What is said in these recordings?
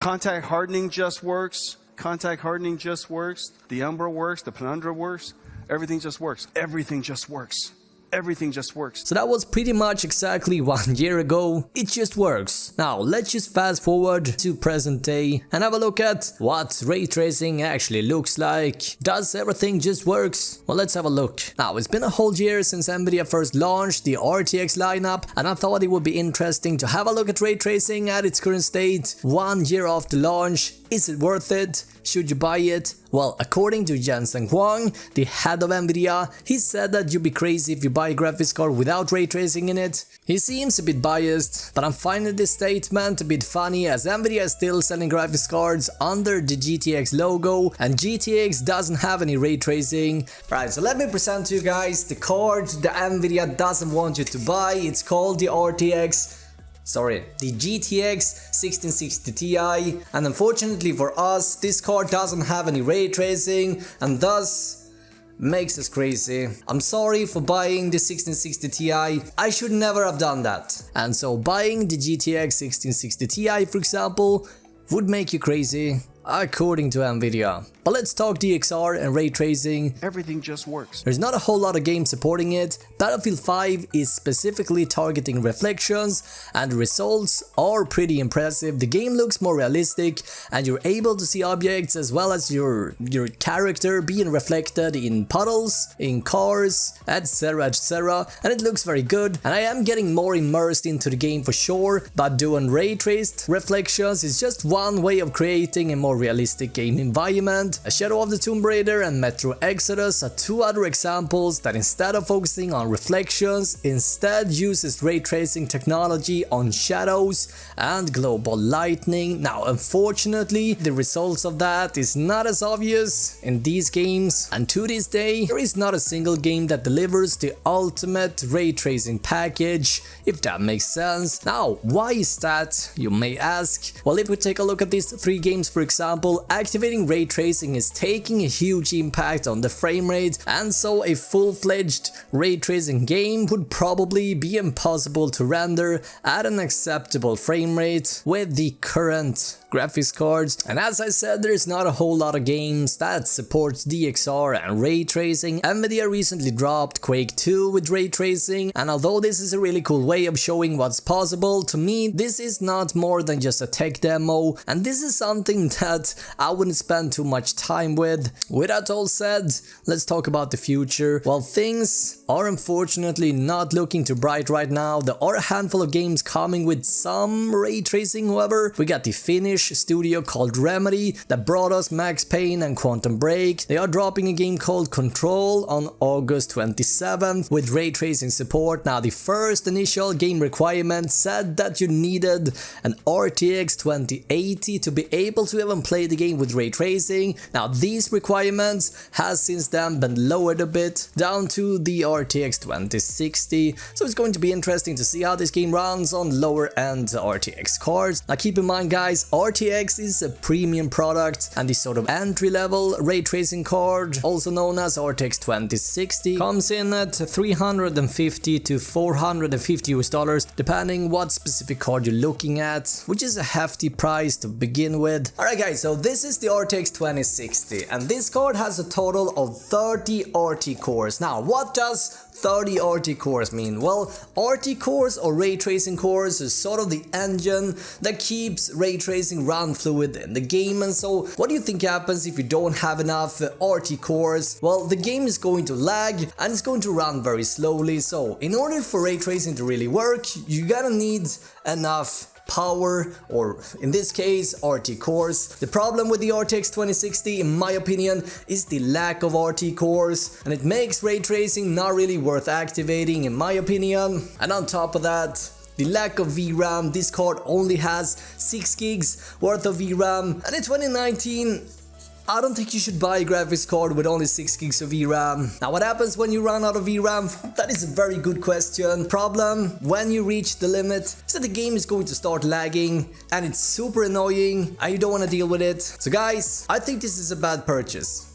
Contact hardening just works. Contact hardening just works. The Umbra works. The Penumbra works. Everything just works. Everything just works. Everything just works. So that was pretty much exactly 1 year ago. It just works. Now let's just fast forward to present day and have a look at what ray tracing actually looks like. Does everything just works? Well, let's have a look. Now it's been a whole year since Nvidia first launched the RTX lineup, and I thought it would be interesting to have a look at ray tracing at its current state 1 year after launch. Is it worth it? Should you buy it? Well, according to Jensen Huang, the head of Nvidia, he said that you'd be crazy if you buy a graphics card without ray tracing in it. He seems a bit biased, but I'm finding this statement a bit funny as Nvidia is still selling graphics cards under the GTX logo and GTX doesn't have any ray tracing. Right, so let me present to you guys the card that Nvidia doesn't want you to buy. It's called the the GTX 1660 Ti, and unfortunately for us, this card doesn't have any ray tracing and thus makes us crazy. I'm sorry for buying the 1660 Ti, I should never have done that. And so buying the GTX 1660 Ti, for example, would make you crazy, according to Nvidia. But let's talk DXR and ray tracing. Everything just works. There's not a whole lot of games supporting it. Battlefield 5 is specifically targeting reflections and the results are pretty impressive. The game looks more realistic and you're able to see objects as well as your character being reflected in puddles, in cars, etc, etc, and it looks very good, and I am getting more immersed into the game for sure, but doing ray traced reflections is just one way of creating a more realistic game environment. A Shadow of the Tomb Raider and Metro Exodus are two other examples that instead of focusing on reflections, instead uses ray tracing technology on shadows and global lighting. Now unfortunately, the results of that is not as obvious in these games, and to this day there is not a single game that delivers the ultimate ray tracing package, if that makes sense. Now why is that, you may ask? Well, if we take a look at these three games for example, activating ray tracing is taking a huge impact on the frame rate, and so a full-fledged ray tracing game would probably be impossible to render at an acceptable frame rate with the current graphics cards. And as I said, there's not a whole lot of games that supports DXR and ray tracing. Nvidia recently dropped Quake 2 with ray tracing, and although this is a really cool way of showing what's possible, to me this is not more than just a tech demo, and this is something that I wouldn't spend too much time with. With that all said, let's talk about the future. Well, things are unfortunately not looking too bright right now. There are a handful of games coming with some ray tracing, however. We got the Finnish studio called Remedy that brought us Max Payne and Quantum Break. They are dropping a game called Control on August 27th with ray tracing support. Now the first initial game requirement said that you needed an RTX 2080 to be able to even play the game with ray tracing. Now these requirements has since then been lowered a bit down to the RTX 2060, so it's going to be interesting to see how this game runs on lower end RTX cards. Now keep in mind guys, RTX is a premium product, and this sort of entry level ray tracing card, also known as RTX 2060, comes in at $350 to $450 depending what specific card you're looking at, which is a hefty price to begin with. Alright guys, so this is the RTX 2060 and this card has a total of 30 RT cores. Now what does 30 RT cores mean? Well, RT cores or ray tracing cores is sort of the engine that keeps ray tracing run fluid in the game, and so what do you think happens if you don't have enough RT cores? Well, the game is going to lag and it's going to run very slowly, so in order for ray tracing to really work, you gotta need enough power, or in this case RT cores. The problem with the RTX 2060 in my opinion is the lack of RT cores, and it makes ray tracing not really worth activating in my opinion. And on top of that, the lack of VRAM. This card only has 6 gigs worth of VRAM, and in 2019 I don't think you should buy a graphics card with only 6 gigs of VRAM. Now what happens when you run out of VRAM? That is a very good question. Problem when you reach the limit is that the game is going to start lagging and it's super annoying and you don't want to deal with it. So guys, I think this is a bad purchase.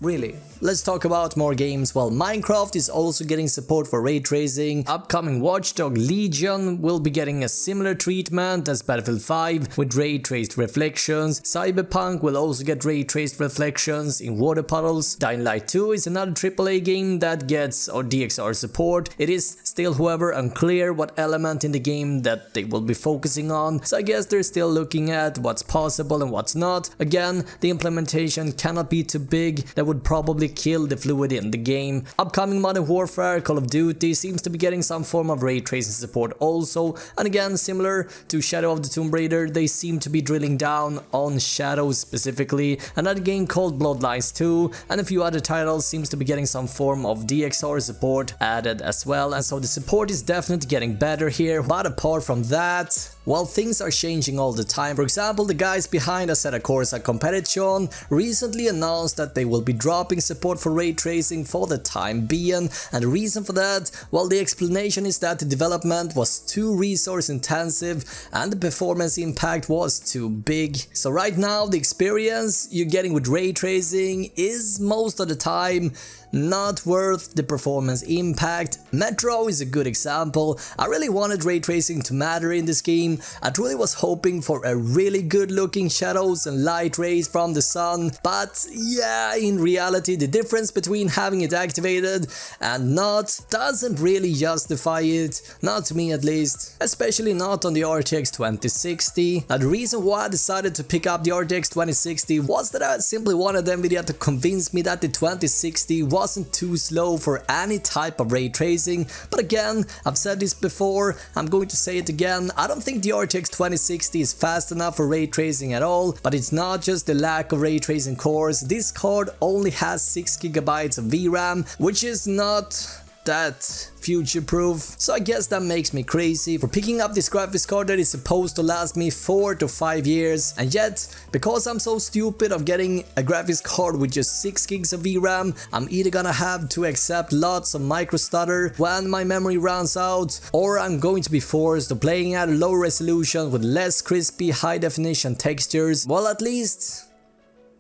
Really. Let's talk about more games. Well, Minecraft is also getting support for ray tracing. Upcoming Watchdog Legion will be getting a similar treatment as Battlefield 5 with ray-traced reflections. Cyberpunk will also get ray-traced reflections in water puddles. Dying Light 2 is another AAA game that gets DXR support. It is still, however, unclear what element in the game that they will be focusing on, so I guess they're still looking at what's possible and what's not. Again, the implementation cannot be too big. That would probably kill the fluid in the game. Upcoming Modern Warfare, Call of Duty seems to be getting some form of ray tracing support also, and again, similar to Shadow of the Tomb Raider, they seem to be drilling down on shadows specifically. Another game called Bloodlines 2 and a few other titles seems to be getting some form of DXR support added as well, and so the support is definitely getting better here. But apart from that, well, things are changing all the time. For example, the guys behind Assetto Corsa Competition recently announced that they will be dropping support for ray tracing for the time being, and the reason for that, well, the explanation is that the development was too resource intensive and the performance impact was too big. So right now, the experience you're getting with ray tracing is most of the time not worth the performance impact. Metro is a good example. I really wanted ray tracing to matter in this game. I truly was hoping for a really good looking shadows and light rays from the sun, but yeah, in reality the difference between having it activated and not doesn't really justify it, not to me at least, especially not on the RTX 2060. Now the reason why I decided to pick up the RTX 2060 was that I simply wanted Nvidia to convince me that the 2060 wasn't too slow for any type of ray tracing. But again, I've said this before, I'm going to say it again, I don't think the RTX 2060 is fast enough for ray tracing at all. But it's not just the lack of ray tracing cores, this card only has 6 GB of VRAM, which is not that future-proof, so I guess that makes me crazy for picking up this graphics card that is supposed to last me 4 to 5 years, and yet, because I'm so stupid of getting a graphics card with just 6 gigs of VRAM, I'm either gonna have to accept lots of micro stutter when my memory runs out, or I'm going to be forced to playing at a low resolution with less crispy high definition textures. Well, at least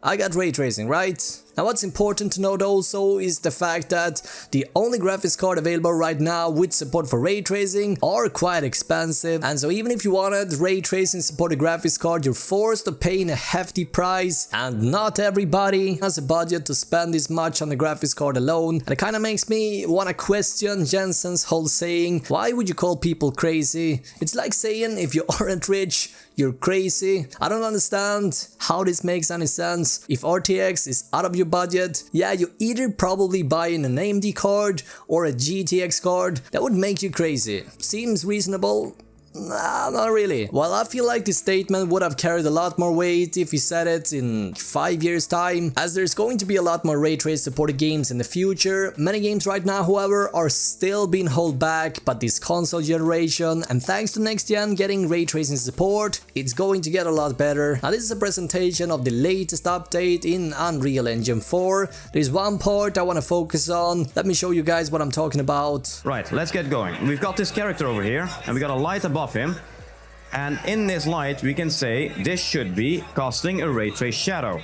I got ray tracing, right? Now what's important to note also is the fact that the only graphics card available right now with support for ray tracing are quite expensive, and so even if you wanted ray tracing supported graphics card, you're forced to pay a hefty price, and not everybody has a budget to spend this much on the graphics card alone. And it kinda makes me wanna question Jensen's whole saying, why would you call people crazy? It's like saying if you aren't rich, you're crazy. I don't understand how this makes any sense. If RTX is out of your budget, yeah, you either probably buying an AMD card or a GTX card. That would make you crazy. Seems reasonable? Nah, not really. Well, I feel like this statement would have carried a lot more weight if he said it in 5 years time, as there's going to be a lot more ray trace supported games in the future. Many games right now, however, are still being held back by this console generation, and thanks to next gen getting ray tracing support, it's going to get a lot better. Now this is a presentation of the latest update in Unreal Engine 4. There's one part I want to focus on. Let me show you guys what I'm talking about. Right, let's get going. We've got this character over here, and we got a light above him, and in this light we can say this should be casting a ray trace shadow.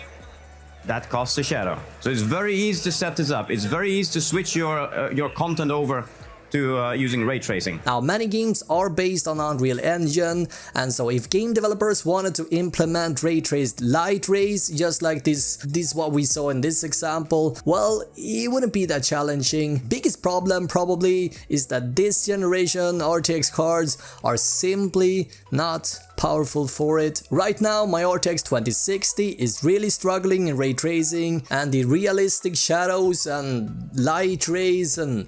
That casts a shadow. So it's very easy to set this up. It's very easy to switch your content over to using ray tracing. Now many games are based on Unreal Engine, and so if game developers wanted to implement ray traced light rays just like this what we saw in this example, well, it wouldn't be that challenging. Biggest problem probably is that this generation RTX cards are simply not powerful for it. Right now my RTX 2060 is really struggling in ray tracing, and the realistic shadows and light rays and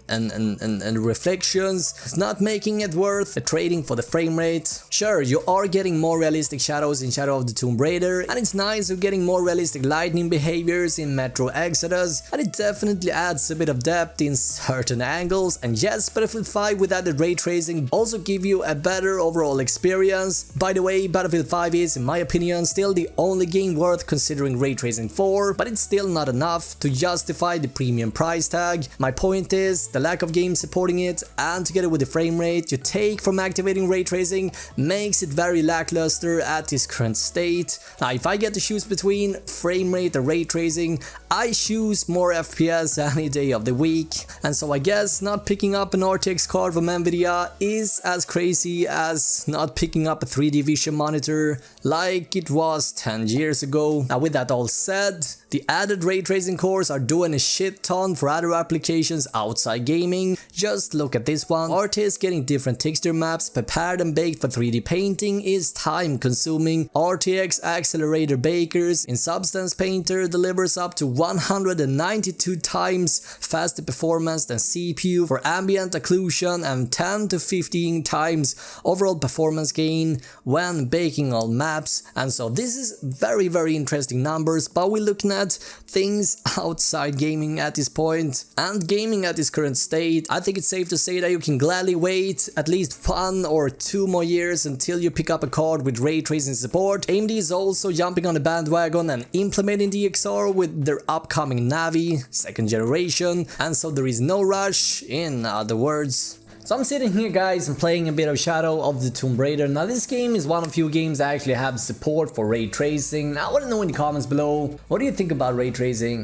reflections is not making it worth the trading for the frame rate. Sure, you are getting more realistic shadows in Shadow of the Tomb Raider, and it's nice you're getting more realistic lightning behaviors in Metro Exodus, and it definitely adds a bit of depth in certain angles. And yes, Battlefield 5 with added ray tracing also give you a better overall experience. By the way, Battlefield 5 is, in my opinion, still the only game worth considering ray tracing for, but it's still not enough to justify the premium price tag. My point is, the lack of games supporting it, and together with the frame rate you take from activating ray tracing, makes it very lackluster at its current state. Now, if I get to choose between frame rate or ray tracing, I choose more FPS any day of the week, and so I guess not picking up an RTX card from Nvidia is as crazy as not picking up a 3D vision monitor like it was 10 years ago. Now, with that all said, the added ray tracing cores are doing a shit ton for other applications outside gaming. Just look at this one. Artists getting different texture maps prepared and baked for 3D painting is time consuming. RTX accelerator bakers in Substance Painter delivers up to 192 times faster performance than CPU for ambient occlusion and 10 to 15 times overall performance gain when baking all maps. And so this is very interesting numbers, but we're looking at things outside gaming at this point, and gaming at its current state. I think it's safe to say that you can gladly wait at least 1 or 2 more years until you pick up a card with ray tracing support. AMD is also jumping on the bandwagon and implementing DXR with their upcoming NAVI 2nd generation, and so there is no rush, in other words. So I'm sitting here, guys, and playing a bit of Shadow of the Tomb Raider. Now, this game is one of few games that actually have support for ray tracing. Now, I want to know in the comments below, what do you think about ray tracing?